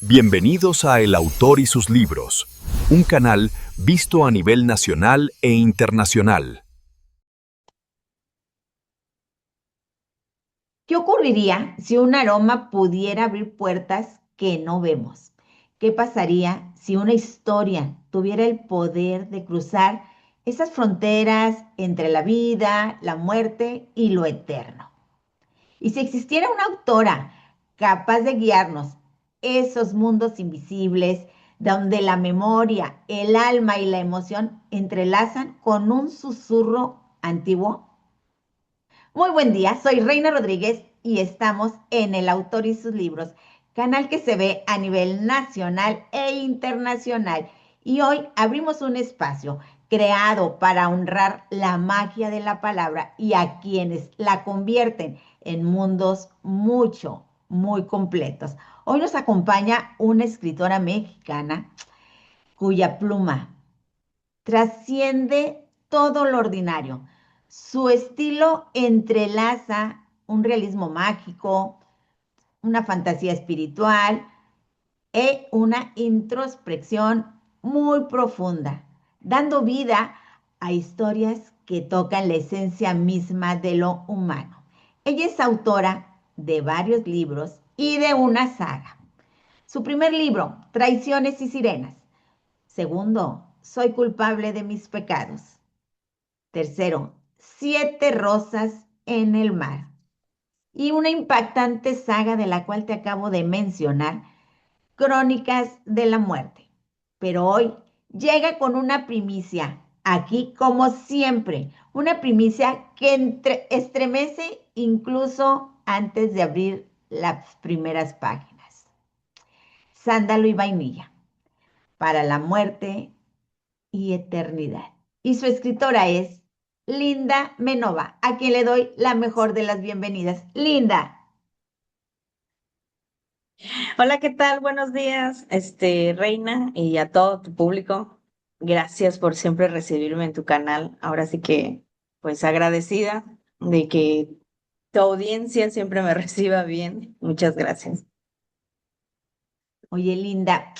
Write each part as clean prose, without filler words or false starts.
Bienvenidos a El Autor y sus libros, un canal visto a nivel nacional e internacional. ¿Qué ocurriría si un aroma pudiera abrir puertas que no vemos? ¿Qué pasaría si una historia tuviera el poder de cruzar esas fronteras entre la vida, la muerte y lo eterno? Y si existiera una autora capaz de guiarnos esos mundos invisibles, donde la memoria, el alma y la emoción entrelazan con un susurro antiguo. Muy buen día, soy Reina Rodríguez y estamos en El Autor y sus libros, canal que se ve a nivel nacional e internacional. Y hoy abrimos un espacio creado para honrar la magia de la palabra y a quienes la convierten en mundos muy completos. Hoy nos acompaña una escritora mexicana cuya pluma trasciende todo lo ordinario. Su estilo entrelaza un realismo mágico, una fantasía espiritual e una introspección muy profunda, dando vida a historias que tocan la esencia misma de lo humano. Ella es autora de varios libros y de una saga. Su primer libro, Traiciones y Sirenas. Segundo, Soy culpable de mis pecados. Tercero, Siete rosas en el mar. Y una impactante saga de la cual te acabo de mencionar, Crónicas de la Muerte. Pero hoy llega con una primicia, aquí como siempre, una primicia que estremece incluso antes de abrir las primeras páginas. Sándalo y vainilla, para la muerte y eternidad. Y su escritora es Linda Menova, a quien le doy la mejor de las bienvenidas. Linda, Hola, ¿qué tal? Buenos días, Reina, y a todo tu público. Gracias por siempre recibirme en tu canal. Ahora sí que, pues agradecida de que tu audiencia siempre me reciba bien. Muchas gracias. oye Linda,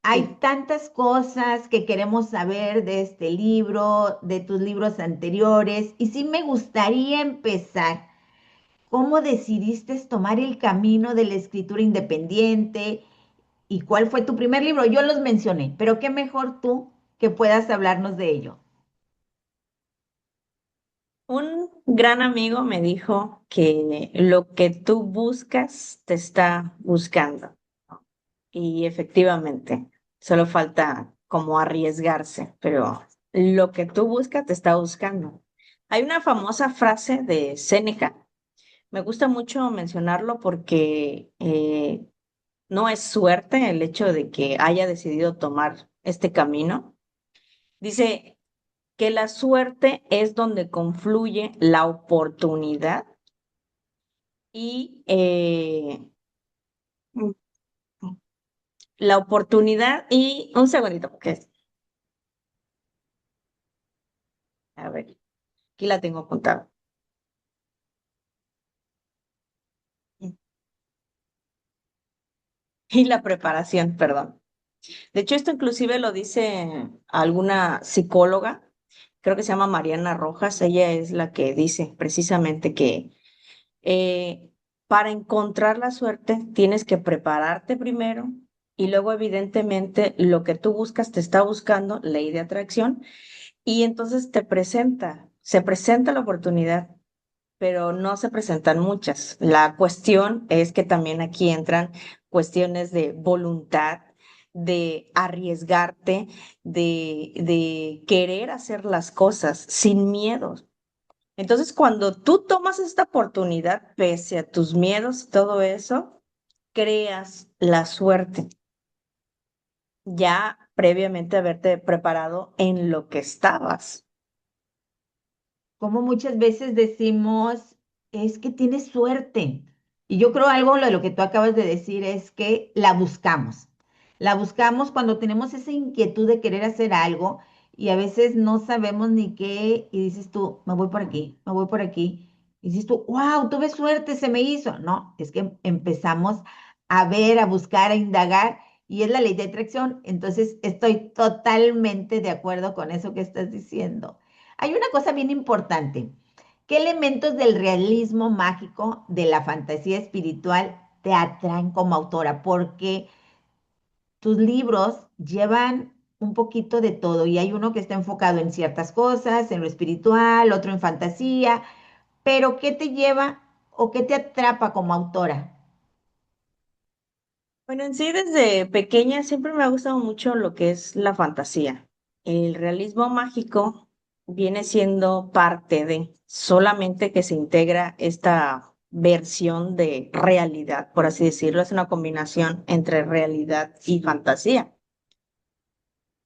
hay Sí. tantas cosas que queremos saber de este libro, de tus libros anteriores, y sí me gustaría empezar. ¿Cómo decidiste tomar el camino de la escritura independiente? ¿Y cuál fue tu primer libro? Yo los mencioné, pero qué mejor tú que puedas hablarnos de ello. Un gran amigo me dijo que lo que tú buscas te está buscando. Y efectivamente, solo falta como arriesgarse, pero lo que tú buscas te está buscando. Hay una famosa frase de Séneca, me gusta mucho mencionarlo porque no es suerte el hecho de que haya decidido tomar este camino. Dice que la suerte es donde confluye la oportunidad y la oportunidad y un segundito, porque a ver. Aquí la tengo apuntada. Y la preparación, perdón. De hecho, esto inclusive lo dice alguna psicóloga, creo que se llama Mariana Rojas, ella es la que dice precisamente que eh, para encontrar la suerte tienes que prepararte primero y luego evidentemente lo que tú buscas te está buscando, ley de atracción, y entonces se presenta la oportunidad, pero no se presentan muchas. La cuestión es que también aquí entran cuestiones de voluntad, de arriesgarte, de querer hacer las cosas sin miedos. Entonces, cuando tú tomas esta oportunidad, pese a tus miedos y todo eso, creas la suerte, ya previamente haberte preparado en lo que estabas. Como muchas veces decimos, es que tienes suerte. Y yo creo algo de lo que tú acabas de decir es que la buscamos. La buscamos cuando tenemos esa inquietud de querer hacer algo y a veces no sabemos ni qué y dices tú, me voy por aquí, me voy por aquí. Y dices tú, wow, tuve suerte, se me hizo. No, es que empezamos a ver, a buscar, a indagar y es la ley de atracción. Entonces, estoy totalmente de acuerdo con eso que estás diciendo. Hay una cosa bien importante. ¿Qué elementos del realismo mágico, de la fantasía espiritual, te atraen como autora? Porque tus libros llevan un poquito de todo y hay uno que está enfocado en ciertas cosas, en lo espiritual, otro en fantasía, pero ¿qué te lleva o qué te atrapa como autora? Bueno, en sí, desde pequeña siempre me ha gustado mucho lo que es la fantasía. El realismo mágico viene siendo parte de, solamente que se integra esta versión de realidad, por así decirlo, es una combinación entre realidad y fantasía.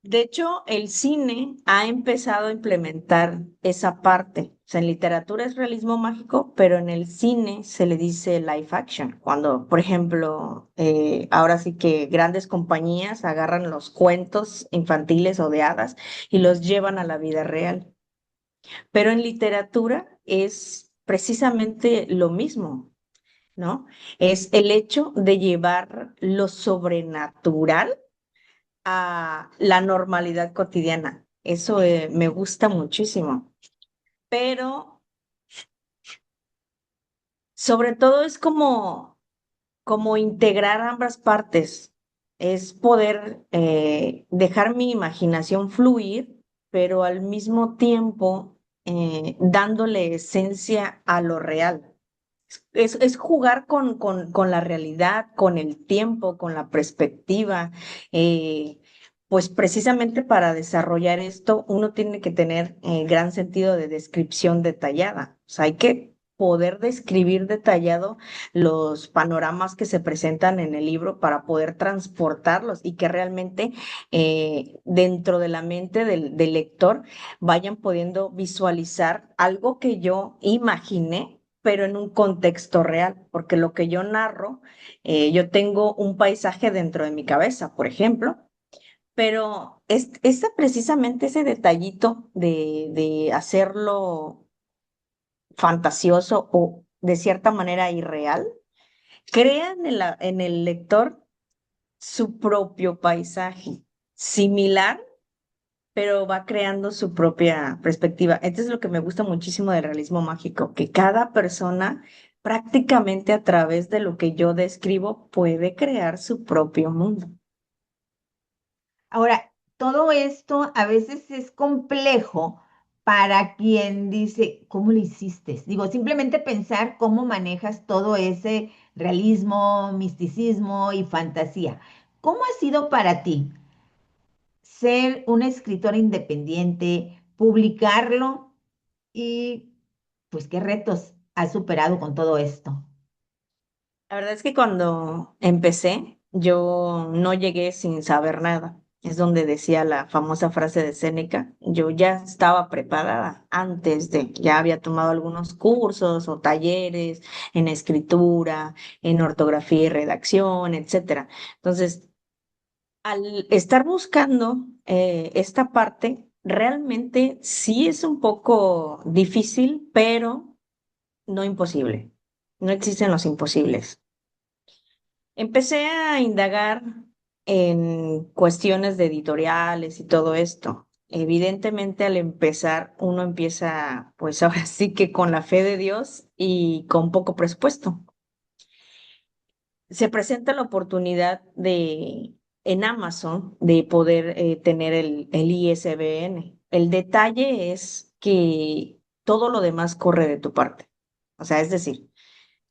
De hecho, el cine ha empezado a implementar esa parte. O sea, en literatura es realismo mágico, pero en el cine se le dice live action. Cuando, por ejemplo, ahora sí que grandes compañías agarran los cuentos infantiles o de hadas y los llevan a la vida real. Pero en literatura es precisamente lo mismo, ¿no? Es el hecho de llevar lo sobrenatural a la normalidad cotidiana. Eso me gusta muchísimo. Pero sobre todo es como integrar ambas partes. Es poder dejar mi imaginación fluir, pero al mismo tiempo dándole esencia a lo real. Es jugar con la realidad, con el tiempo, con la perspectiva. Pues precisamente para desarrollar esto, uno tiene que tener gran sentido de descripción detallada. O sea, hay que poder describir detallado los panoramas que se presentan en el libro para poder transportarlos y que realmente dentro de la mente del lector vayan pudiendo visualizar algo que yo imaginé pero en un contexto real, porque lo que yo narro, yo tengo un paisaje dentro de mi cabeza, por ejemplo, pero precisamente ese detallito de hacerlo fantasioso o de cierta manera irreal, crea en el lector su propio paisaje, similar pero va creando su propia perspectiva. Esto es lo que me gusta muchísimo del realismo mágico, que cada persona prácticamente a través de lo que yo describo puede crear su propio mundo. Ahora, todo esto a veces es complejo para quien dice, ¿cómo lo hiciste? Digo, simplemente pensar cómo manejas todo ese realismo, misticismo y fantasía. ¿Cómo ha sido para ti ser una escritora independiente, publicarlo y pues qué retos has superado con todo esto? La verdad es que cuando empecé, yo no llegué sin saber nada. Es donde decía la famosa frase de Séneca, yo ya estaba preparada antes ya había tomado algunos cursos o talleres en escritura, en ortografía y redacción, etcétera. Entonces, al estar buscando esta parte, realmente sí es un poco difícil, pero no imposible. No existen los imposibles. Empecé a indagar en cuestiones de editoriales y todo esto. Evidentemente, al empezar, uno empieza, pues ahora sí que con la fe de Dios y con poco presupuesto. Se presenta la oportunidad en Amazon de poder tener el ISBN. El detalle es que todo lo demás corre de tu parte. O sea, es decir,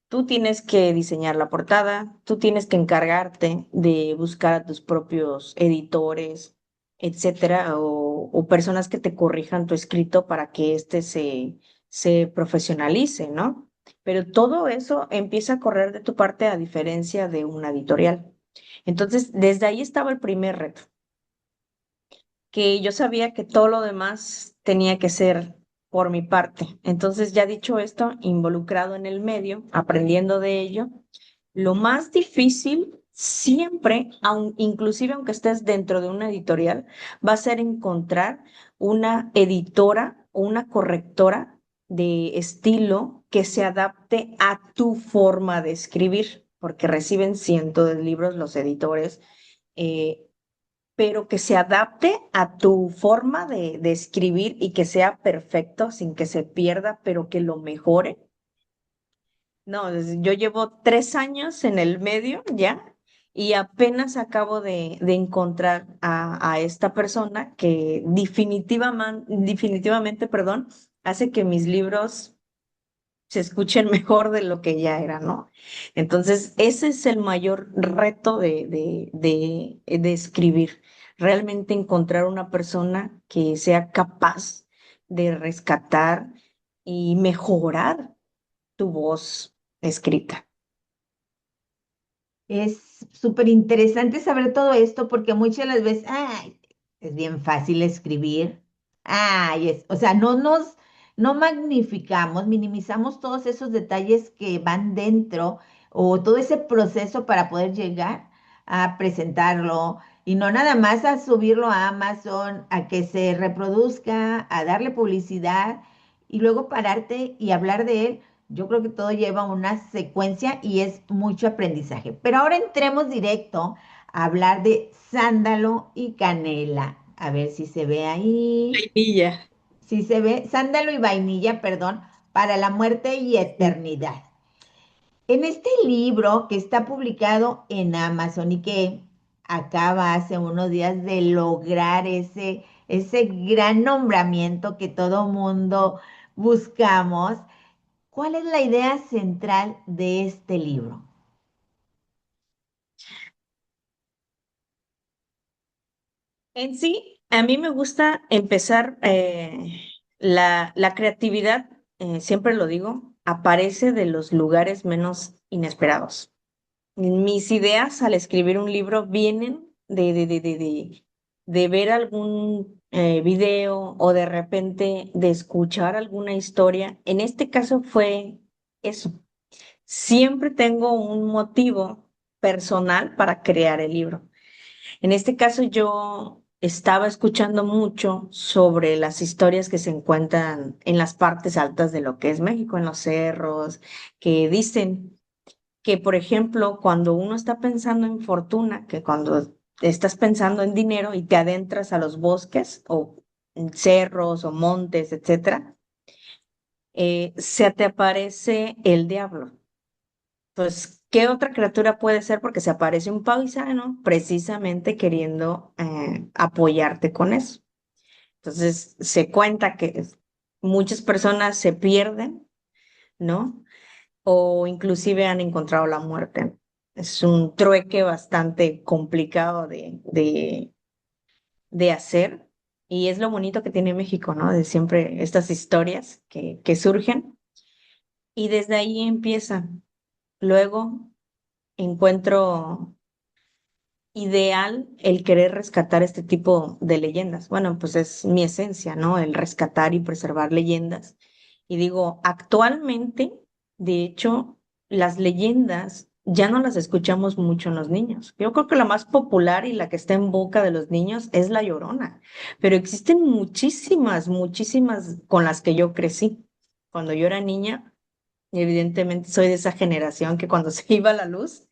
tú tienes que diseñar la portada, tú tienes que encargarte de buscar a tus propios editores, etcétera, o personas que te corrijan tu escrito para que éste se profesionalice, ¿no? Pero todo eso empieza a correr de tu parte a diferencia de una editorial. Entonces, desde ahí estaba el primer reto, que yo sabía que todo lo demás tenía que ser por mi parte. Entonces, ya dicho esto, involucrado en el medio, aprendiendo de ello, lo más difícil siempre, inclusive aunque estés dentro de una editorial, va a ser encontrar una editora o una correctora de estilo que se adapte a tu forma de escribir, porque reciben cientos de libros los editores eh, pero que se adapte a tu forma de escribir y que sea perfecto sin que se pierda, pero que lo mejore. No, yo llevo 3 años en el medio ya y apenas acabo de encontrar a esta persona que definitivamente, perdón, hace que mis libros se escuchen mejor de lo que ya era, ¿no? Entonces, ese es el mayor reto de escribir, realmente encontrar una persona que sea capaz de rescatar y mejorar tu voz escrita. Es súper interesante saber todo esto porque muchas de las veces, ay, es bien fácil escribir. Ay, o sea, no magnificamos, minimizamos todos esos detalles que van dentro o todo ese proceso para poder llegar a presentarlo y no nada más a subirlo a Amazon, a que se reproduzca, a darle publicidad y luego pararte y hablar de él. Yo creo que todo lleva una secuencia y es mucho aprendizaje. Pero ahora entremos directo a hablar de sándalo y canela. A ver si se ve ahí. Vainilla. Si se ve, sándalo y vainilla, perdón, para la muerte y Sí. eternidad. En este libro que está publicado en Amazon y que acaba hace unos días de lograr ese gran nombramiento que todo mundo buscamos, ¿cuál es la idea central de este libro? En sí, a mí me gusta empezar la creatividad, siempre lo digo, aparece de los lugares menos inesperados. Mis ideas al escribir un libro vienen de ver algún video o de repente de escuchar alguna historia. En este caso fue eso. Siempre tengo un motivo personal para crear el libro. En este caso yo estaba escuchando mucho sobre las historias que se encuentran en las partes altas de lo que es México, en los cerros, que dicen que, por ejemplo, cuando uno está pensando en fortuna, que cuando estás pensando en dinero y te adentras a los bosques o en cerros o montes, etcétera, se te aparece el diablo. Pues, ¿qué otra criatura puede ser? Porque se aparece un paisano precisamente queriendo apoyarte con eso. Entonces, se cuenta que muchas personas se pierden, ¿no? O inclusive han encontrado la muerte. Es un trueque bastante complicado de hacer y es lo bonito que tiene México, ¿no? De siempre estas historias que surgen y desde ahí empieza. Luego encuentro ideal el querer rescatar este tipo de leyendas. Bueno, pues es mi esencia, ¿no? El rescatar y preservar leyendas. Y digo, actualmente, de hecho, las leyendas ya no las escuchamos mucho en los niños. Yo creo que la más popular y la que está en boca de los niños es La Llorona, pero existen muchísimas, muchísimas con las que yo crecí. Cuando yo era niña, evidentemente soy de esa generación que cuando se iba la luz,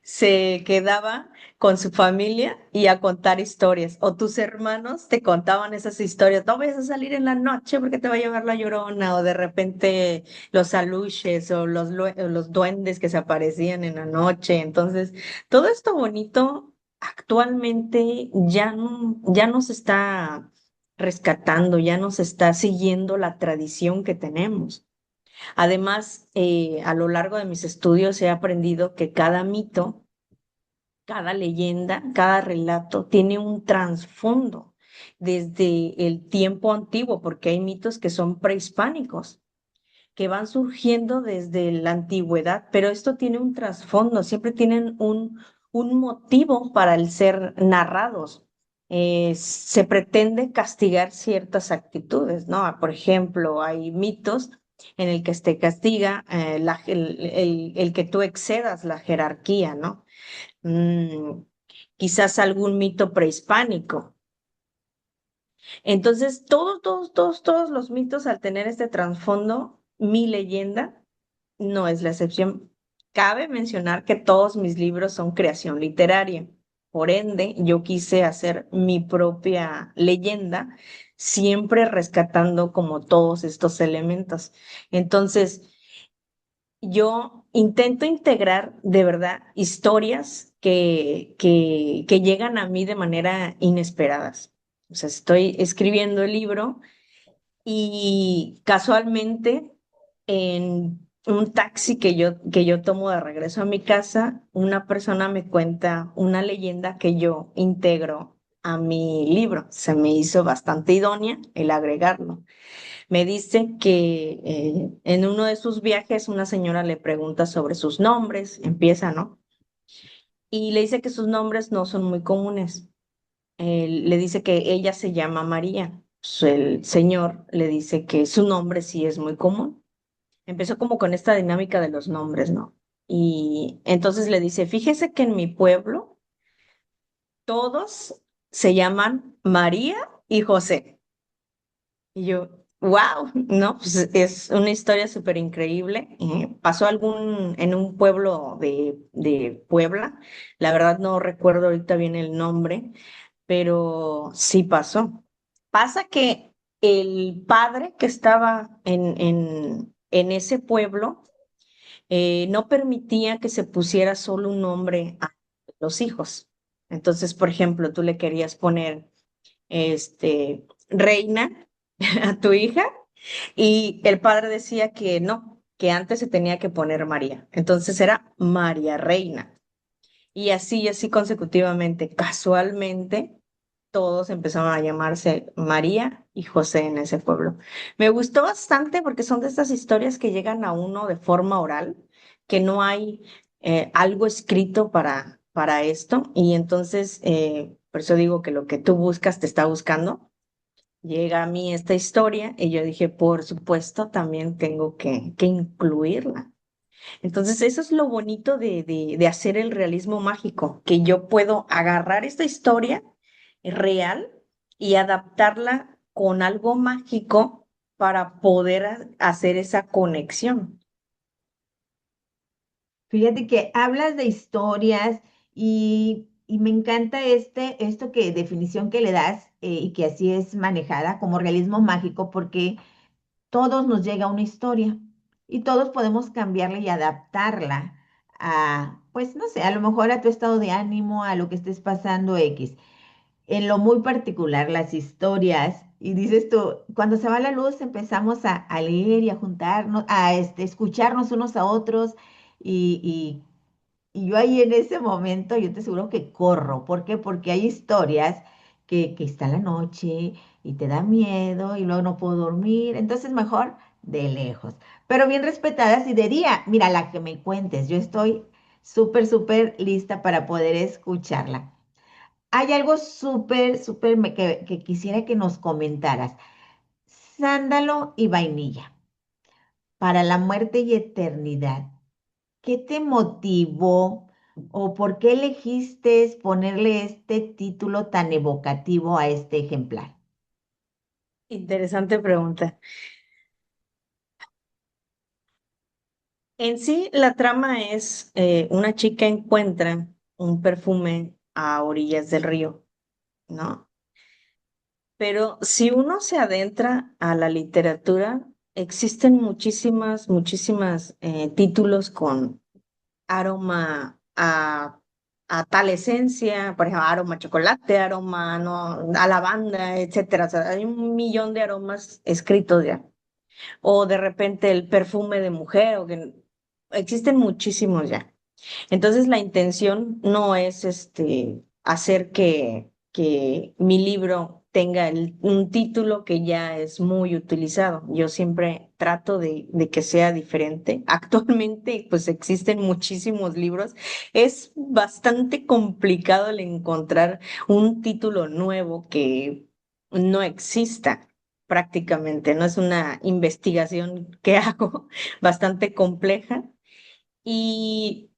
se quedaba con su familia y a contar historias. O tus hermanos te contaban esas historias. No vayas a salir en la noche porque te va a llevar la llorona. O de repente los aluches o los duendes que se aparecían en la noche. Entonces, todo esto bonito actualmente ya no se está rescatando, ya no se está siguiendo la tradición que tenemos. Además, a lo largo de mis estudios he aprendido que cada mito, cada leyenda, cada relato tiene un trasfondo desde el tiempo antiguo, porque hay mitos que son prehispánicos, que van surgiendo desde la antigüedad, pero esto tiene un trasfondo, siempre tienen un motivo para el ser narrados. Se pretende castigar ciertas actitudes, ¿no? Por ejemplo, hay mitos en el que se castiga el que tú excedas la jerarquía, ¿no? Mm, quizás algún mito prehispánico. Entonces, todos los mitos al tener este trasfondo, mi leyenda no es la excepción. Cabe mencionar que todos mis libros son creación literaria. Por ende, yo quise hacer mi propia leyenda, siempre rescatando como todos estos elementos. Entonces, yo intento integrar de verdad historias que llegan a mí de manera inesperadas. O sea, estoy escribiendo el libro y casualmente en un taxi que yo tomo de regreso a mi casa, una persona me cuenta una leyenda que yo integro a mi libro. Se me hizo bastante idónea el agregarlo. Me dice que en uno de sus viajes una señora le pregunta sobre sus nombres, empieza, ¿no? Y le dice que sus nombres no son muy comunes. Le dice que ella se llama María. Pues el señor le dice que su nombre sí es muy común. Empezó como con esta dinámica de los nombres, ¿no? Y entonces le dice, fíjese que en mi pueblo todos se llaman María y José. Y yo, wow, ¿no? Pues es una historia súper increíble. Pasó en un pueblo de Puebla. La verdad no recuerdo ahorita bien el nombre, pero sí pasó. Pasa que el padre que estaba en ese pueblo no permitía que se pusiera solo un nombre a los hijos. Entonces, por ejemplo, tú le querías poner Reina a tu hija y el padre decía que no, que antes se tenía que poner María. Entonces era María Reina. Y así consecutivamente, casualmente, todos empezaron a llamarse María y José en ese pueblo. Me gustó bastante porque son de estas historias que llegan a uno de forma oral, que no hay algo escrito para esto. Y entonces, por eso digo que lo que tú buscas te está buscando. Llega a mí esta historia y yo dije, por supuesto, también tengo que incluirla. Entonces, eso es lo bonito de hacer el realismo mágico, que yo puedo agarrar esta historia real y adaptarla con algo mágico para poder hacer esa conexión. Fíjate que hablas de historias y me encanta esto que definición que le das y que así es manejada como realismo mágico, porque todos nos llega una historia y todos podemos cambiarla y adaptarla a, pues no sé, a lo mejor a tu estado de ánimo, a lo que estés pasando X. En lo muy particular, las historias, y dices tú, cuando se va la luz empezamos a leer y a juntarnos, a escucharnos unos a otros y yo ahí en ese momento, yo te aseguro que corro. ¿Por qué? Porque hay historias que está en la noche y te da miedo y luego no puedo dormir. Entonces mejor de lejos. Pero bien respetadas y de día. Mira, la que me cuentes. Yo estoy súper, súper lista para poder escucharla. Hay algo súper, súper que quisiera que nos comentaras. Sándalo y vainilla. Para la muerte y eternidad. ¿Qué te motivó o por qué elegiste ponerle este título tan evocativo a este ejemplar? Interesante pregunta. En sí, la trama es una chica encuentra un perfume a orillas del río, ¿no? Pero si uno se adentra a la literatura, existen muchísimas títulos con aroma a tal esencia, por ejemplo, aroma a chocolate, aroma no, a lavanda, etcétera. O sea, hay un millón de aromas escritos ya. O de repente el perfume de mujer, existen muchísimos ya. Entonces la intención no es hacer que mi libro tenga un título que ya es muy utilizado. Yo siempre trato de que sea diferente. Actualmente pues existen muchísimos libros. Es bastante complicado el encontrar un título nuevo que no exista prácticamente. No es una investigación que hago bastante compleja. Y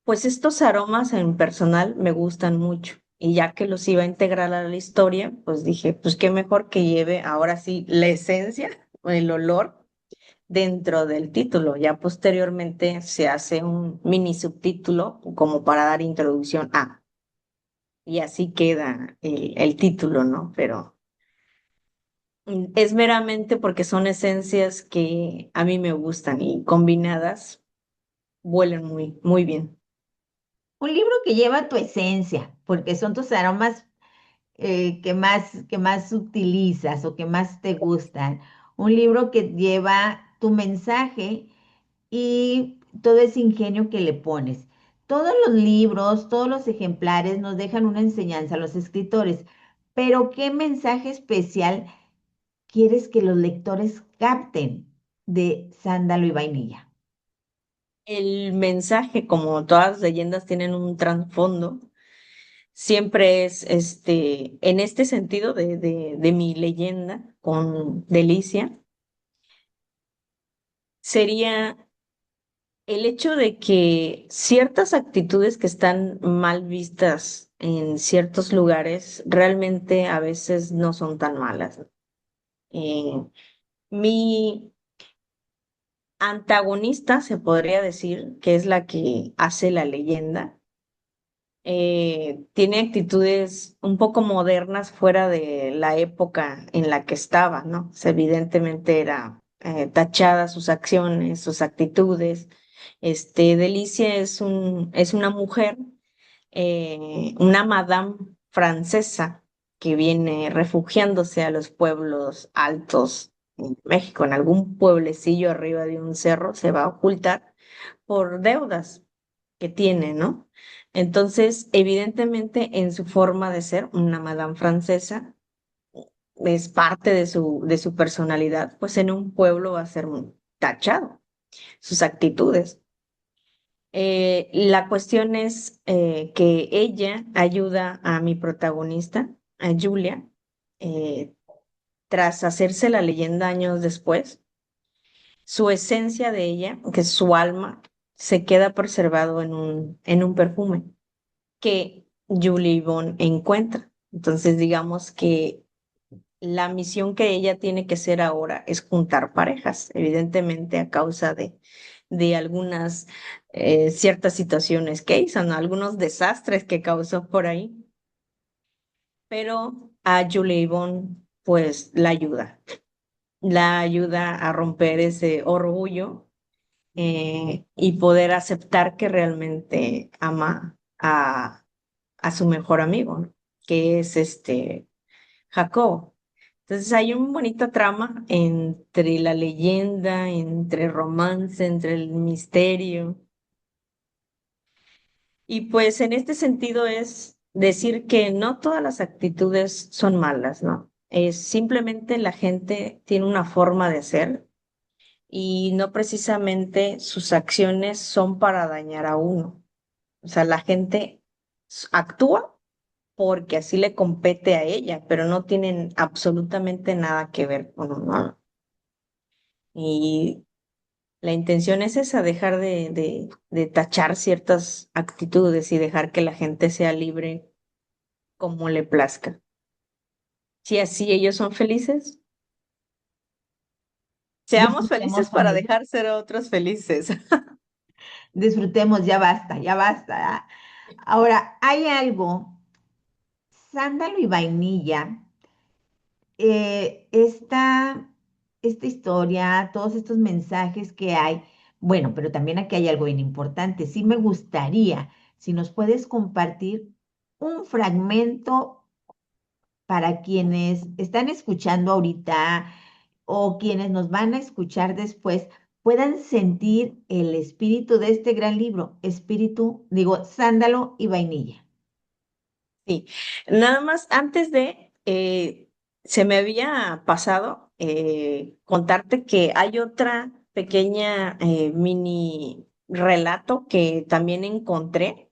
pues estos aromas en personal me gustan mucho. Y ya que los iba a integrar a la historia, pues dije, pues qué mejor que lleve ahora sí la esencia, el olor dentro del título. Ya posteriormente se hace un mini subtítulo como para dar introducción a. y así queda el título, ¿no? Pero es meramente porque son esencias que a mí me gustan y combinadas huelen muy, muy bien. Un libro que lleva tu esencia, porque son tus aromas que más utilizas o que más te gustan. Un libro que lleva tu mensaje y todo ese ingenio que le pones. Todos los libros, todos los ejemplares nos dejan una enseñanza a los escritores, pero ¿qué mensaje especial quieres que los lectores capten de Sándalo y Vainilla? El mensaje, como todas las leyendas, tienen un trasfondo. Siempre es en este sentido de mi leyenda con Delicia, sería el hecho de que ciertas actitudes que están mal vistas en ciertos lugares realmente a veces no son tan malas. Eh, mi antagonista, se podría decir, que es la que hace la leyenda, tiene actitudes un poco modernas fuera de la época en la que estaba, ¿no? O sea, evidentemente era tachada sus acciones, sus actitudes. Delicia es una mujer, una madame francesa que viene refugiándose a los pueblos altos en México, en algún pueblecillo arriba de un cerro, se va a ocultar por deudas que tiene, ¿no? Entonces, evidentemente, en su forma de ser, una madame francesa es parte de su personalidad, pues en un pueblo va a ser tachado, sus actitudes. La cuestión es que ella ayuda a mi protagonista, a Julia, eh, tras hacerse la leyenda años después, su esencia de ella, que es su alma, se queda preservado en un perfume que Julie Yvonne encuentra. Entonces, digamos que la misión que ella tiene que hacer ahora es juntar parejas, evidentemente a causa de algunas ciertas situaciones que hizo, ¿no? Algunos desastres que causó por ahí, pero a Julie Yvonne pues la ayuda a romper ese orgullo y poder aceptar que realmente ama a su mejor amigo, ¿no? Que es Jacob. Entonces hay un bonita trama entre la leyenda, entre romance, entre el misterio. Y pues en este sentido es decir que no todas las actitudes son malas, ¿no? Es simplemente la gente tiene una forma de ser y no precisamente sus acciones son para dañar a uno. O sea, la gente actúa porque así le compete a ella, pero no tienen absolutamente nada que ver con uno. Y la intención es esa, dejar de tachar ciertas actitudes y dejar que la gente sea libre como le plazca. Si así ellos son felices, seamos Disfrutemos felices con para ello. dejar ser a otros felices. Disfrutemos, ya basta, ya basta. ¿Ah? Ahora, hay algo, Sándalo y Vainilla, esta historia, todos estos mensajes que hay, bueno, pero también aquí hay algo bien importante. Sí me gustaría, si nos puedes compartir un fragmento para quienes están escuchando ahorita o quienes nos van a escuchar después, puedan sentir el espíritu de este gran libro, espíritu, digo, Sándalo y Vainilla. Sí, nada más antes se me había pasado contarte que hay otra pequeña mini relato que también encontré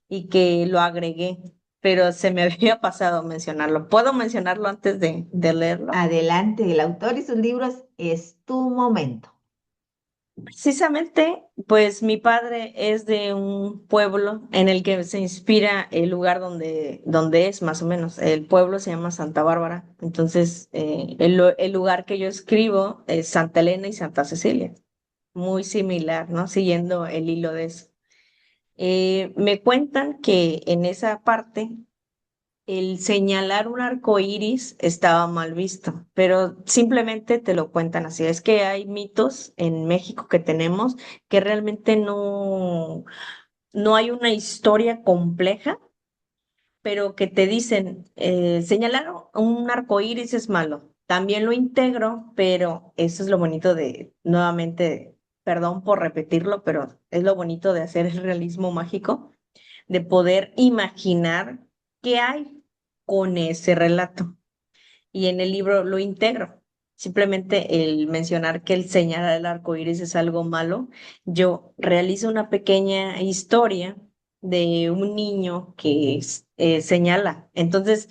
y que lo agregué, pero se me había pasado mencionarlo. ¿Puedo mencionarlo antes de leerlo? Adelante, el autor y sus libros es tu momento. Precisamente, pues mi padre es de un pueblo en el que se inspira el lugar donde es, más o menos. El pueblo se llama Santa Bárbara. Entonces, el lugar que yo escribo es Santa Elena y Santa Cecilia. Muy similar, ¿no? Siguiendo el hilo de eso. Me cuentan que en esa parte el señalar un arco iris estaba mal visto, pero simplemente te lo cuentan así. Es que hay mitos en México que tenemos que realmente no hay una historia compleja, pero que te dicen, señalar un arco iris es malo. También lo integro, pero eso es lo bonito de, nuevamente, perdón por repetirlo, pero es lo bonito de hacer el realismo mágico, de poder imaginar qué hay con ese relato. Y en el libro lo integro. Simplemente el mencionar que el señalar el arco iris es algo malo, yo realizo una pequeña historia de un niño que señala. Entonces,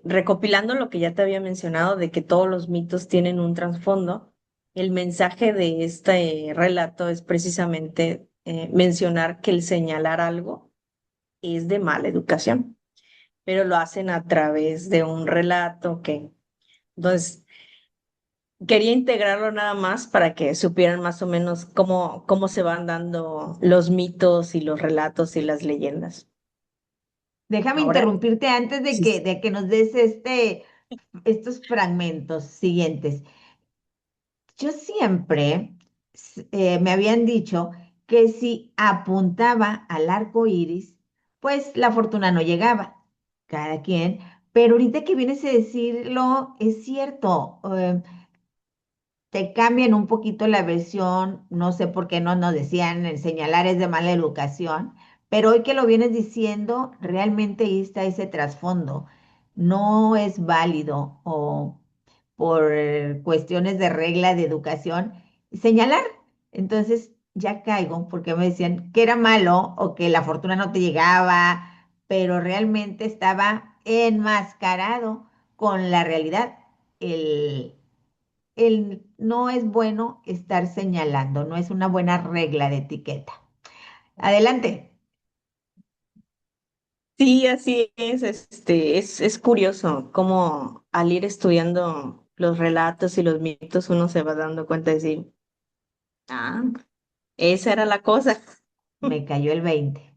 recopilando lo que ya te había mencionado de que todos los mitos tienen un trasfondo, el mensaje de este relato es precisamente mencionar que el señalar algo es de mala educación, pero lo hacen a través de un relato que, entonces, quería integrarlo nada más para que supieran más o menos cómo se van dando los mitos y los relatos y las leyendas. Déjame Ahora, interrumpirte antes de sí, que nos des estos fragmentos siguientes. Yo siempre me habían dicho que si apuntaba al arco iris, pues la fortuna no llegaba. Cada quien. Pero ahorita que vienes a decirlo, es cierto. Te cambian un poquito la versión, no sé por qué no nos decían señalar es de mala educación, pero hoy que lo vienes diciendo, realmente ahí está ese trasfondo. No es válido o por cuestiones de regla de educación señalar. Entonces ya caigo porque me decían que era malo o que la fortuna no te llegaba, pero realmente estaba enmascarado con la realidad. No es bueno estar señalando, no es una buena regla de etiqueta. Adelante. sí, así es, es curioso cómo al ir estudiando los relatos y los mitos uno se va dando cuenta de decir, ah, esa era la cosa. Me cayó el 20.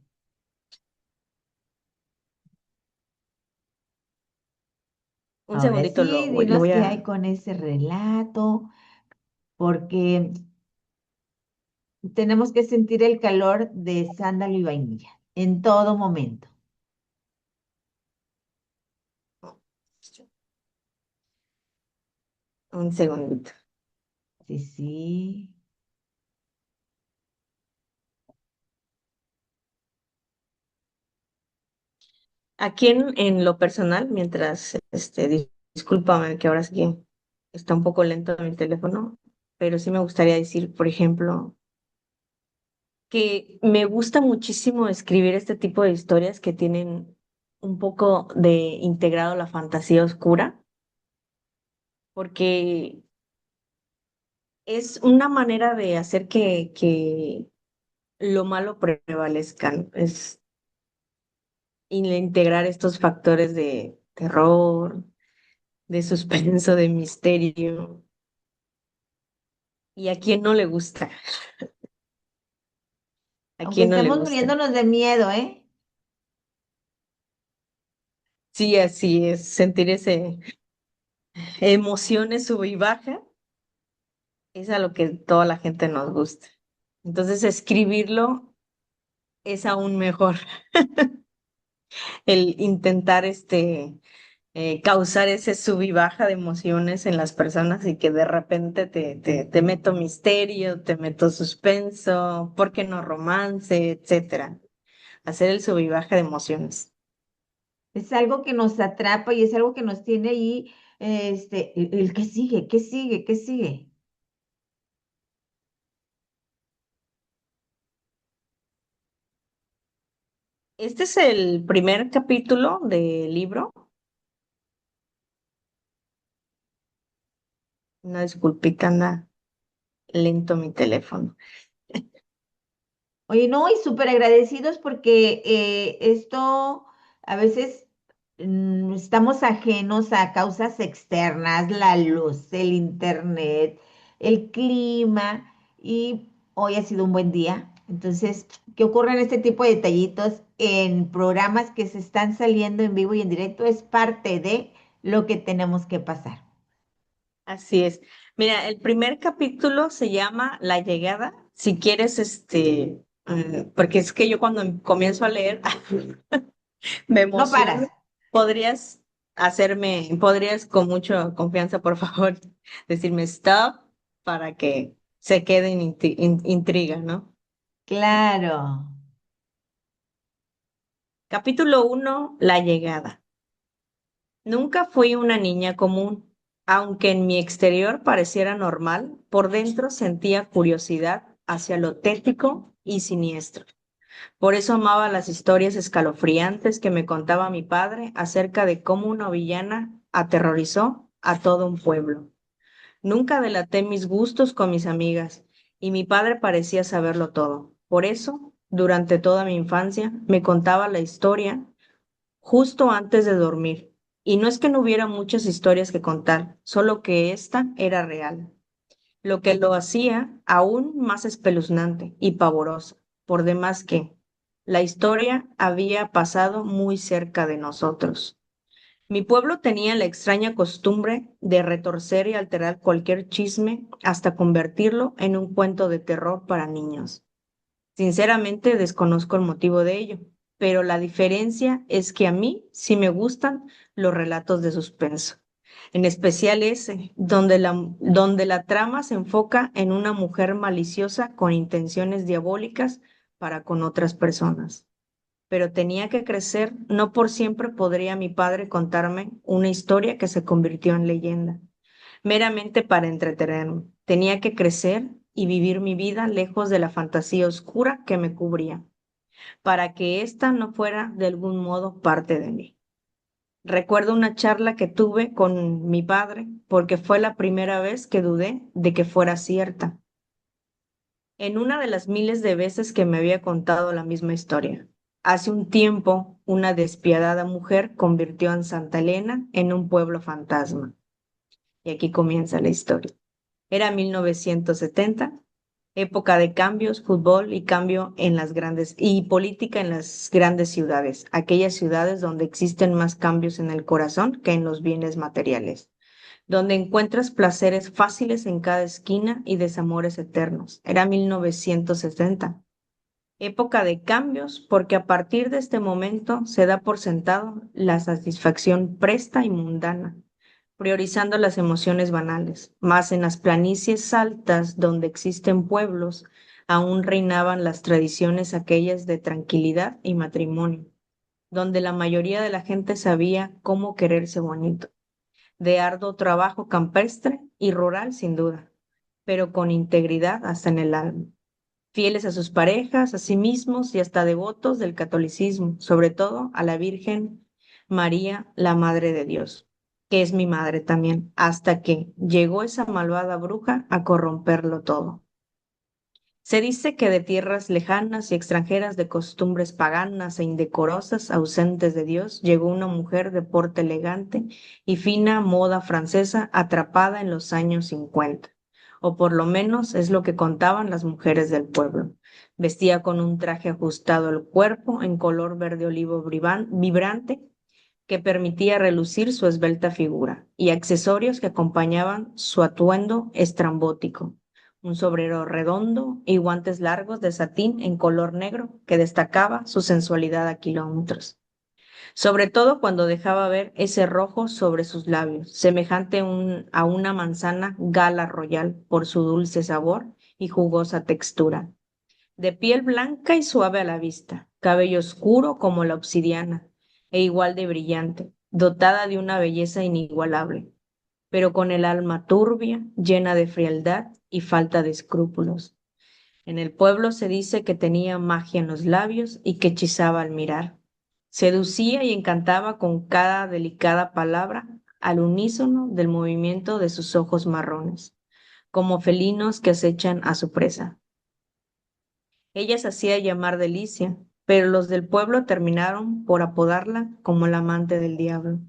Un Ahora segundito sí, le dinos voy qué hay a... con ese relato, porque tenemos que sentir el calor de sándalo y vainilla en todo momento. Un segundito. Sí, sí. Aquí en lo personal, mientras, discúlpame que ahora sí que está un poco lento mi teléfono, pero sí me gustaría decir, por ejemplo, que me gusta muchísimo escribir este tipo de historias que tienen un poco de integrado la fantasía oscura, porque es una manera de hacer que lo malo prevalezca, ¿no? Es integrar estos factores de terror, de suspenso, de misterio. ¿Y a quién no le gusta? ¿A Aunque quién no le estemos gusta? muriéndonos de miedo, ¿eh? Sí, así es, sentir ese emociones sube y baja es a lo que toda la gente nos gusta. Entonces, escribirlo es aún mejor. El intentar causar ese sub y baja de emociones en las personas y que de repente te meto misterio, te meto suspenso, ¿por qué no romance, etcétera? Hacer el sub y baja de emociones. Es algo que nos atrapa y es algo que nos tiene ahí, el que sigue, qué sigue, qué sigue. Este es el primer capítulo del libro. Una disculpita, anda lento mi teléfono. Oye, no, y súper agradecidos porque esto a veces estamos ajenos a causas externas, la luz, el internet, el clima, y hoy ha sido un buen día. Entonces, que ocurran este tipo de detallitos en programas que se están saliendo en vivo y en directo es parte de lo que tenemos que pasar. Así es. Mira, el primer capítulo se llama La llegada. Si quieres, porque es que yo cuando comienzo a leer me No paras. emociono. Podrías podrías con mucha confianza, por favor, decirme stop para que se quede en intriga, ¿no? Claro. Capítulo uno, La llegada. Nunca fui una niña común. Aunque en mi exterior pareciera normal, por dentro sentía curiosidad hacia lo tétrico y siniestro. Por eso amaba las historias escalofriantes que me contaba mi padre acerca de cómo una villana aterrorizó a todo un pueblo. Nunca delaté mis gustos con mis amigas, y mi padre parecía saberlo todo. Por eso, durante toda mi infancia, me contaba la historia justo antes de dormir. Y no es que no hubiera muchas historias que contar, solo que esta era real, lo que lo hacía aún más espeluznante y pavoroso, por demás que la historia había pasado muy cerca de nosotros. Mi pueblo tenía la extraña costumbre de retorcer y alterar cualquier chisme hasta convertirlo en un cuento de terror para niños. Sinceramente desconozco el motivo de ello, pero la diferencia es que a mí sí me gustan los relatos de suspenso, en especial ese, donde la trama se enfoca en una mujer maliciosa con intenciones diabólicas para con otras personas. Pero tenía que crecer, no por siempre podría mi padre contarme una historia que se convirtió en leyenda meramente para entretenerme. Tenía que crecer y vivir mi vida lejos de la fantasía oscura que me cubría, para que ésta no fuera de algún modo parte de mí. Recuerdo una charla que tuve con mi padre porque fue la primera vez que dudé de que fuera cierta, en una de las miles de veces que me había contado la misma historia. Hace un tiempo, una despiadada mujer convirtió a Santa Elena en un pueblo fantasma. Y aquí comienza la historia. Era 1970, época de cambios, fútbol y cambio en las grandes y política en las grandes ciudades, aquellas ciudades donde existen más cambios en el corazón que en los bienes materiales, donde encuentras placeres fáciles en cada esquina y desamores eternos. Era 1970, época de cambios porque a partir de este momento se da por sentado la satisfacción presta y mundana priorizando las emociones banales, mas en las planicies altas donde existen pueblos, aún reinaban las tradiciones aquellas de tranquilidad y matrimonio, donde la mayoría de la gente sabía cómo quererse bonito, de arduo trabajo campestre y rural sin duda, pero con integridad hasta en el alma, fieles a sus parejas, a sí mismos y hasta devotos del catolicismo, sobre todo a la Virgen María, la Madre de Dios, que es mi madre también, hasta que llegó esa malvada bruja a corromperlo todo. Se dice que de tierras lejanas y extranjeras de costumbres paganas e indecorosas, ausentes de Dios, llegó una mujer de porte elegante y fina moda francesa atrapada en los años 50, o por lo menos es lo que contaban las mujeres del pueblo. Vestía con un traje ajustado al cuerpo en color verde olivo vibrante que permitía relucir su esbelta figura, y accesorios que acompañaban su atuendo estrambótico, un sombrero redondo y guantes largos de satín en color negro que destacaba su sensualidad a kilómetros, sobre todo cuando dejaba ver ese rojo sobre sus labios, semejante a una manzana gala royal por su dulce sabor y jugosa textura. De piel blanca y suave a la vista, cabello oscuro como la obsidiana, e igual de brillante, dotada de una belleza inigualable, pero con el alma turbia, llena de frialdad y falta de escrúpulos. En el pueblo se dice que tenía magia en los labios y que hechizaba al mirar. Seducía y encantaba con cada delicada palabra al unísono del movimiento de sus ojos marrones, como felinos que acechan a su presa. Ella se hacía llamar Delicia, pero los del pueblo terminaron por apodarla como la amante del diablo.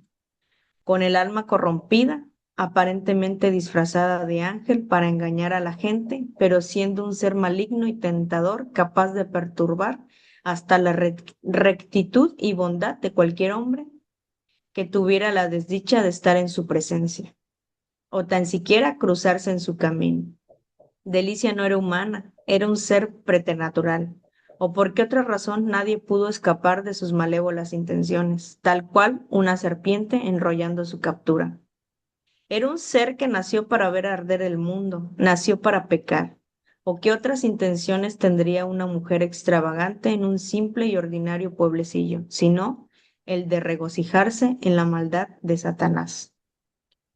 Con el alma corrompida, aparentemente disfrazada de ángel para engañar a la gente, pero siendo un ser maligno y tentador, capaz de perturbar hasta la rectitud y bondad de cualquier hombre que tuviera la desdicha de estar en su presencia, o tan siquiera cruzarse en su camino. Delicia no era humana, era un ser preternatural, o por qué otra razón nadie pudo escapar de sus malévolas intenciones, tal cual una serpiente enrollando su captura. Era un ser que nació para ver arder el mundo, nació para pecar. ¿O qué otras intenciones tendría una mujer extravagante en un simple y ordinario pueblecillo, sino el de regocijarse en la maldad de Satanás?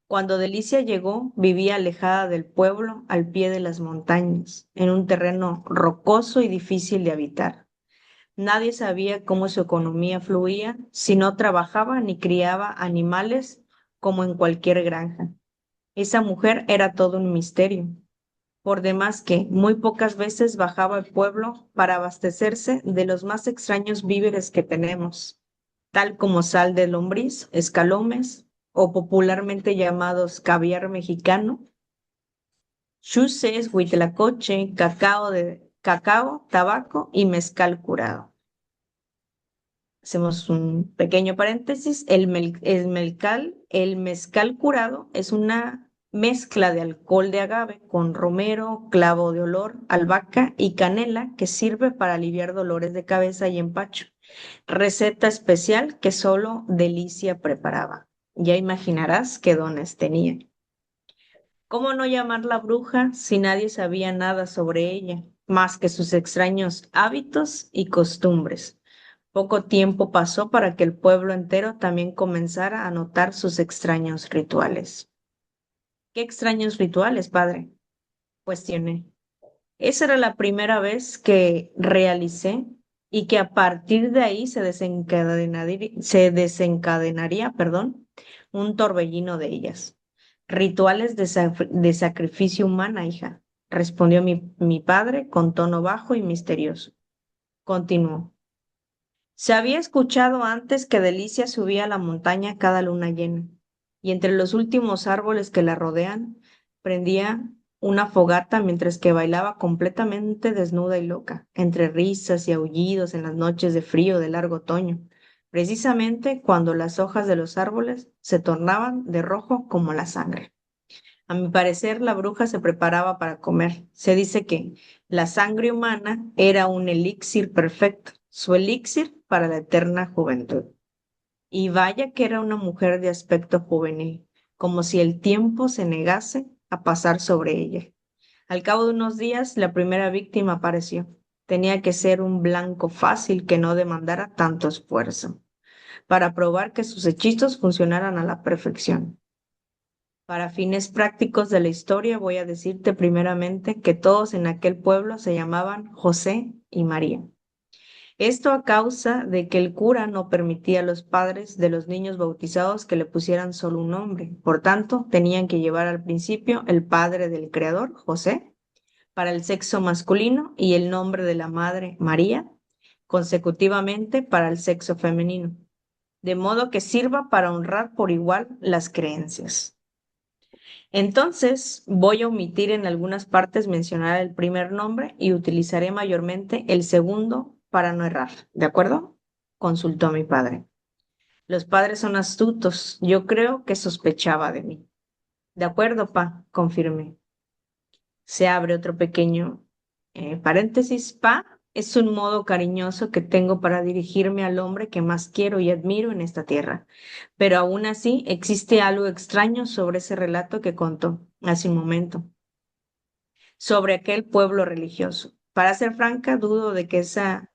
Cuando Delicia llegó, vivía alejada del pueblo, al pie de las montañas, en un terreno rocoso y difícil de habitar. Nadie sabía cómo su economía fluía, si no trabajaba ni criaba animales como en cualquier granja. Esa mujer era todo un misterio. Por demás que muy pocas veces bajaba al pueblo para abastecerse de los más extraños víveres que tenemos, tal como sal de lombriz, escalomes, o popularmente llamados caviar mexicano, chuses, huitlacoche, cacao, tabaco y mezcal curado. Hacemos un pequeño paréntesis. El mezcal curado es una mezcla de alcohol de agave con romero, clavo de olor, albahaca y canela que sirve para aliviar dolores de cabeza y empacho. Receta especial que solo Delicia preparaba. Ya imaginarás qué dones tenía. ¿Cómo no llamarla bruja si nadie sabía nada sobre ella, más que sus extraños hábitos y costumbres? Poco tiempo pasó para que el pueblo entero también comenzara a notar sus extraños rituales. ¿Qué extraños rituales, padre? Cuestioné. Esa era la primera vez que realicé y que a partir de ahí se desencadenaría, perdón, un torbellino de ellas. Rituales de sacrificio humana, hija, respondió mi padre con tono bajo y misterioso. Continuó. Se había escuchado antes que Delicia subía a la montaña cada luna llena, y entre los últimos árboles que la rodean, prendía una fogata mientras que bailaba completamente desnuda y loca, entre risas y aullidos en las noches de frío de largo otoño, precisamente cuando las hojas de los árboles se tornaban de rojo como la sangre. A mi parecer, la bruja se preparaba para comer. Se dice que la sangre humana era un elixir perfecto, su elixir para la eterna juventud. Y vaya que era una mujer de aspecto juvenil, como si el tiempo se negase a pasar sobre ella. Al cabo de unos días, la primera víctima apareció. Tenía que ser un blanco fácil que no demandara tanto esfuerzo, para probar que sus hechizos funcionaran a la perfección. Para fines prácticos de la historia, voy a decirte primeramente que todos en aquel pueblo se llamaban José y María. Esto a causa de que el cura no permitía a los padres de los niños bautizados que le pusieran solo un nombre. Por tanto, tenían que llevar al principio el padre del creador, José, para el sexo masculino y el nombre de la madre, María, consecutivamente para el sexo femenino, de modo que sirva para honrar por igual las creencias. Entonces, voy a omitir en algunas partes mencionar el primer nombre y utilizaré mayormente el segundo para no errar. ¿De acuerdo? Consultó a mi padre. Los padres son astutos. Yo creo que sospechaba de mí. De acuerdo, pa, confirmé. Se abre otro pequeño paréntesis. Pa es un modo cariñoso que tengo para dirigirme al hombre que más quiero y admiro en esta tierra. Pero aún así existe algo extraño sobre ese relato que contó hace un momento, sobre aquel pueblo religioso. Para ser franca, dudo de que sea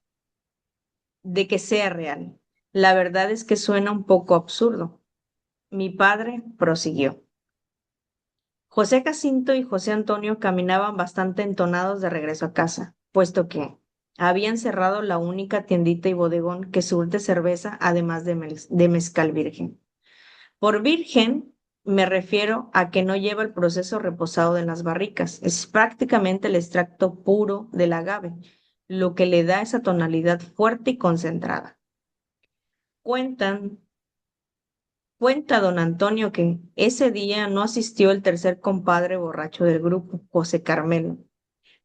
real. La verdad es que suena un poco absurdo. Mi padre prosiguió. José Jacinto y José Antonio caminaban bastante entonados de regreso a casa, puesto que habían cerrado la única tiendita y bodegón que surte cerveza, además de mezcal virgen. Por virgen me refiero a que no lleva el proceso reposado en las barricas. Es prácticamente el extracto puro del agave, lo que le da esa tonalidad fuerte y concentrada. Cuentan Cuenta don Antonio que ese día no asistió el tercer compadre borracho del grupo, José Carmelo,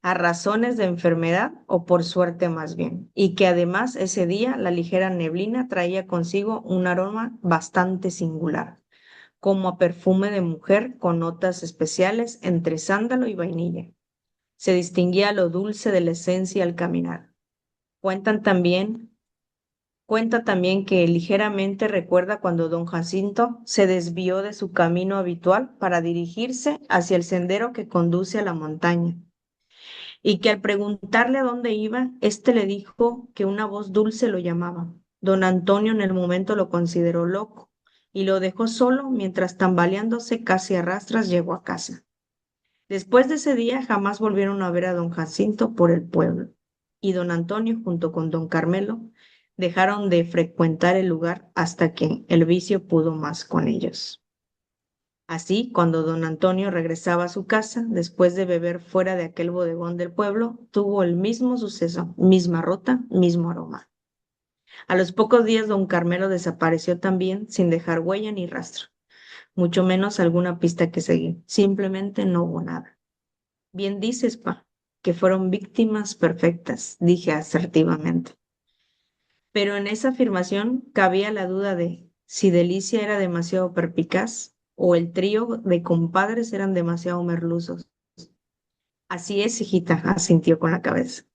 a razones de enfermedad o por suerte más bien, y que además ese día la ligera neblina traía consigo un aroma bastante singular, como a perfume de mujer con notas especiales entre sándalo y vainilla. Se distinguía lo dulce de la esencia al caminar. Cuentan también Cuenta también que ligeramente recuerda cuando don Jacinto se desvió de su camino habitual para dirigirse hacia el sendero que conduce a la montaña, y que al preguntarle a dónde iba, éste le dijo que una voz dulce lo llamaba. Don Antonio en el momento lo consideró loco y lo dejó solo mientras tambaleándose casi a rastras llegó a casa. Después de ese día jamás volvieron a ver a don Jacinto por el pueblo, y don Antonio junto con don Carmelo dejaron de frecuentar el lugar hasta que el vicio pudo más con ellos. Así, cuando don Antonio regresaba a su casa, después de beber fuera de aquel bodegón del pueblo, tuvo el mismo suceso, misma ruta, mismo aroma. A los pocos días don Carmelo desapareció también sin dejar huella ni rastro, mucho menos alguna pista que seguir. Simplemente no hubo nada. Bien dices, pa, que fueron víctimas perfectas, dije asertivamente. Pero en esa afirmación cabía la duda de si Delicia era demasiado perspicaz o el trío de compadres eran demasiado merluzos. Así es, hijita, asintió con la cabeza.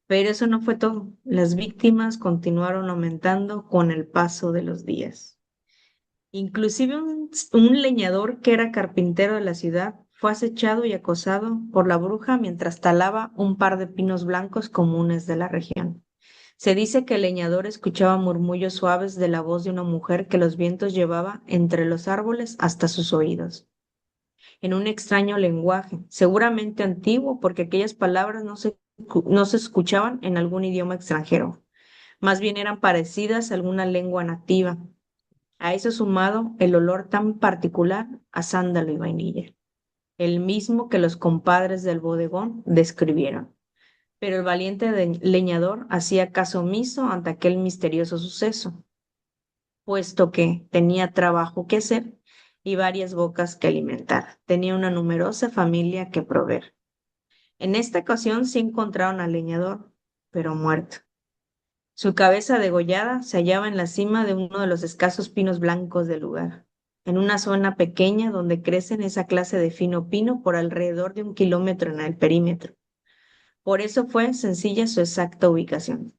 Pero eso no fue todo. Las víctimas continuaron aumentando con el paso de los días. Inclusive un leñador que era carpintero de la ciudad fue acechado y acosado por la bruja mientras talaba un par de pinos blancos comunes de la región. Se dice que el leñador escuchaba murmullos suaves de la voz de una mujer que los vientos llevaba entre los árboles hasta sus oídos, en un extraño lenguaje, seguramente antiguo porque aquellas palabras no se escuchaban en algún idioma extranjero, más bien eran parecidas a alguna lengua nativa. A eso sumado el olor tan particular a sándalo y vainilla, el mismo que los compadres del bodegón describieron. Pero el valiente leñador hacía caso omiso ante aquel misterioso suceso, puesto que tenía trabajo que hacer y varias bocas que alimentar. Tenía una numerosa familia que proveer. En esta ocasión sí encontraron al leñador, pero muerto. Su cabeza degollada se hallaba en la cima de uno de los escasos pinos blancos del lugar, en una zona pequeña donde crecen esa clase de fino pino por alrededor de 1 kilómetro en el perímetro. Por eso fue sencilla su exacta ubicación.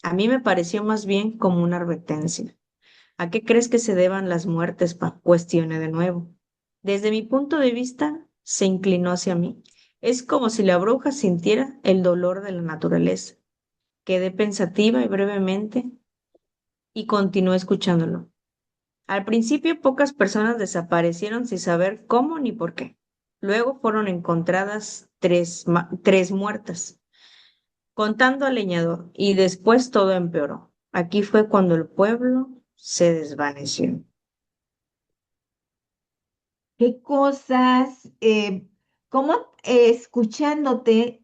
A mí me pareció más bien como una advertencia. ¿A qué crees que se deban las muertes, pa? Cuestioné de nuevo. Desde mi punto de vista, se inclinó hacia mí. Es como si la bruja sintiera el dolor de la naturaleza. Quedé pensativa y brevemente y continué escuchándolo. Al principio pocas personas desaparecieron sin saber cómo ni por qué. Luego fueron encontradas tres muertas, contando al leñador, y después todo empeoró. Aquí fue cuando el pueblo se desvaneció. ¿Qué cosas? ¿Cómo escuchándote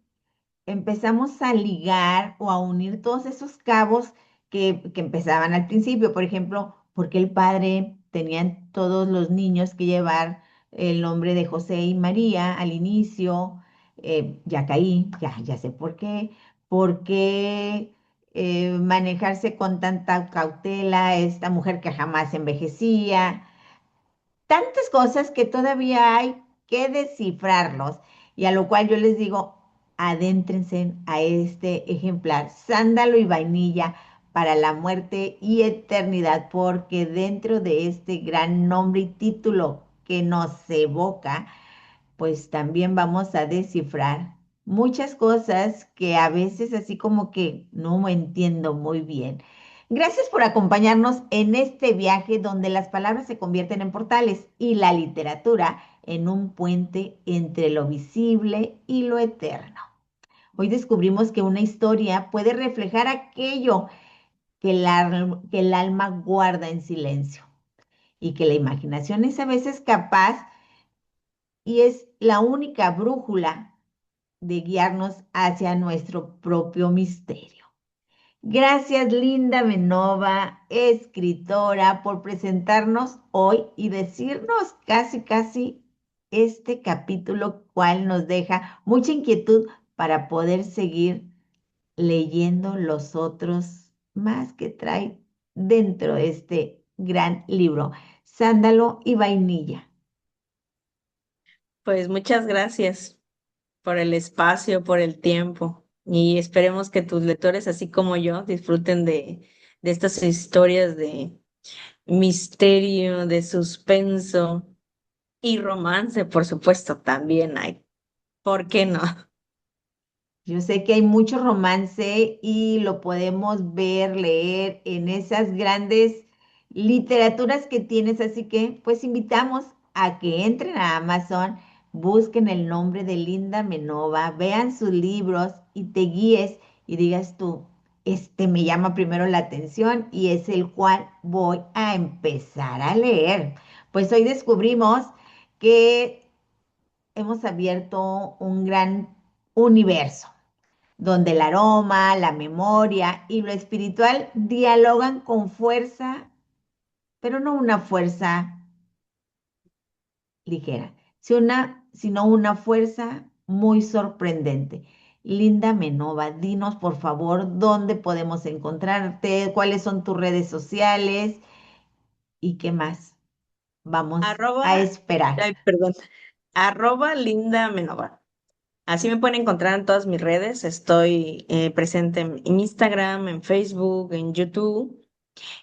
empezamos a ligar o a unir todos esos cabos que empezaban al principio? Por ejemplo, porque el padre tenían todos los niños que llevar el nombre de José y María al inicio. Ya caí, ya sé por qué. Porque manejarse con tanta cautela esta mujer que jamás envejecía, tantas cosas que todavía hay que descifrarlos, y a lo cual yo les digo, adéntrense a este ejemplar, sándalo y vainilla para la muerte y eternidad, porque dentro de este gran nombre y título que nos evoca, pues también vamos a descifrar muchas cosas que a veces así como que no entiendo muy bien. Gracias por acompañarnos en este viaje donde las palabras se convierten en portales y la literatura en un puente entre lo visible y lo eterno. Hoy descubrimos que una historia puede reflejar aquello que el alma guarda en silencio, y que la imaginación es a veces capaz y es la única brújula de guiarnos hacia nuestro propio misterio. Gracias, Linda Menova, escritora, por presentarnos hoy y decirnos casi, casi este capítulo, cual nos deja mucha inquietud para poder seguir leyendo los otros más que trae dentro de este gran libro, Sándalo y Vainilla. Pues muchas gracias por el espacio, por el tiempo y esperemos que tus lectores, así como yo, disfruten de estas historias de misterio, de suspenso y romance, por supuesto, también hay. ¿Por qué no? Yo sé que hay mucho romance y lo podemos ver, leer en esas grandes literaturas que tienes, así que pues invitamos a que entren a Amazon, busquen el nombre de Linda Menova, vean sus libros y te guíes y digas tú, este me llama primero la atención y es el cual voy a empezar a leer. Pues hoy descubrimos que hemos abierto un gran universo donde el aroma, la memoria y lo espiritual dialogan con fuerza, pero no una fuerza ligera, sino una fuerza muy sorprendente. Linda Menova, dinos por favor dónde podemos encontrarte, cuáles son tus redes sociales y qué más vamos a Arroba, esperar. ay, perdón, arroba Linda Menova. Así me pueden encontrar en todas mis redes. Estoy presente en Instagram, en Facebook, en YouTube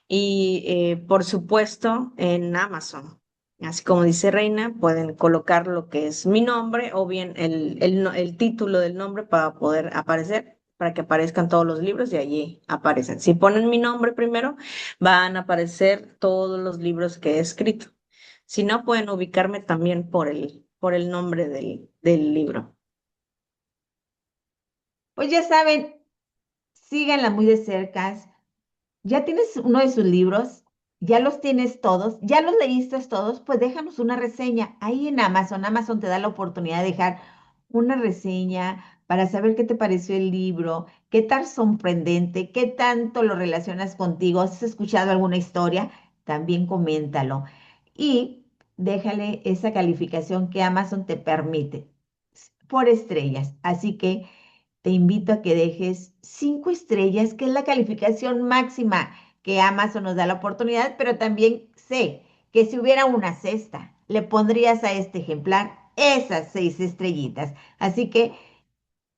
y por supuesto en Amazon. Así como dice Reina, pueden colocar lo que es mi nombre o bien el título del nombre para poder aparecer, para que aparezcan todos los libros y allí aparecen. Si ponen mi nombre primero, van a aparecer todos los libros que he escrito. Si no, pueden ubicarme también por el nombre del libro. Pues ya saben, síganla muy de cerca. ¿Ya tienes uno de sus libros? ¿Ya los tienes todos? ¿Ya los leíste todos? Pues déjanos una reseña ahí en Amazon. Amazon te da la oportunidad de dejar una reseña para saber qué te pareció el libro, qué tan sorprendente, qué tanto lo relacionas contigo. ¿Has escuchado alguna historia? También coméntalo. Y déjale esa calificación que Amazon te permite por estrellas. Así que te invito a que dejes 5 estrellas, que es la calificación máxima que Amazon nos da la oportunidad, pero también sé que si hubiera una sexta, le pondrías a este ejemplar esas 6 estrellitas. Así que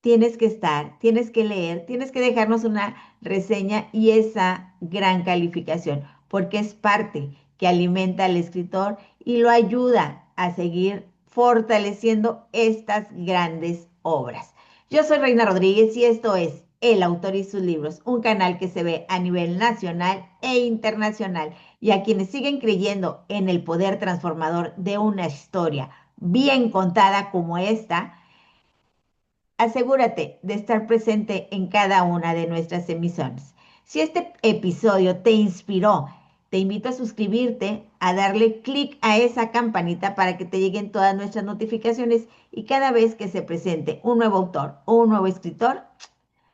tienes que estar, tienes que leer, tienes que dejarnos una reseña y esa gran calificación, porque es parte que alimenta al escritor y lo ayuda a seguir fortaleciendo estas grandes obras. Yo soy Reina Rodríguez y esto es El Autor y sus libros, un canal que se ve a nivel nacional e internacional. Y a quienes siguen creyendo en el poder transformador de una historia bien contada como esta, asegúrate de estar presente en cada una de nuestras emisiones. Si este episodio te inspiró, te invito a suscribirte, a darle clic a esa campanita para que te lleguen todas nuestras notificaciones y cada vez que se presente un nuevo autor o un nuevo escritor,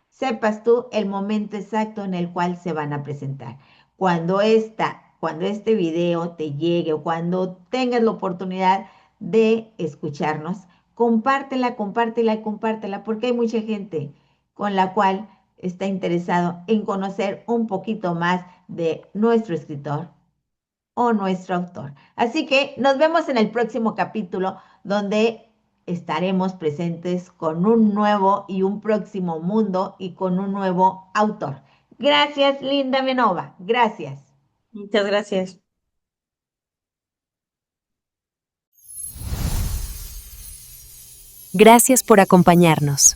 sepas tú el momento exacto en el cual se van a presentar. Cuando este video te llegue o cuando tengas la oportunidad de escucharnos, compártela, compártela, compártela, porque hay mucha gente con la cual está interesado en conocer un poquito más de nuestro escritor o nuestro autor. Así que nos vemos en el próximo capítulo donde estaremos presentes con un nuevo y un próximo mundo y con un nuevo autor. Gracias, Linda Menova. Gracias. Muchas gracias. Gracias por acompañarnos.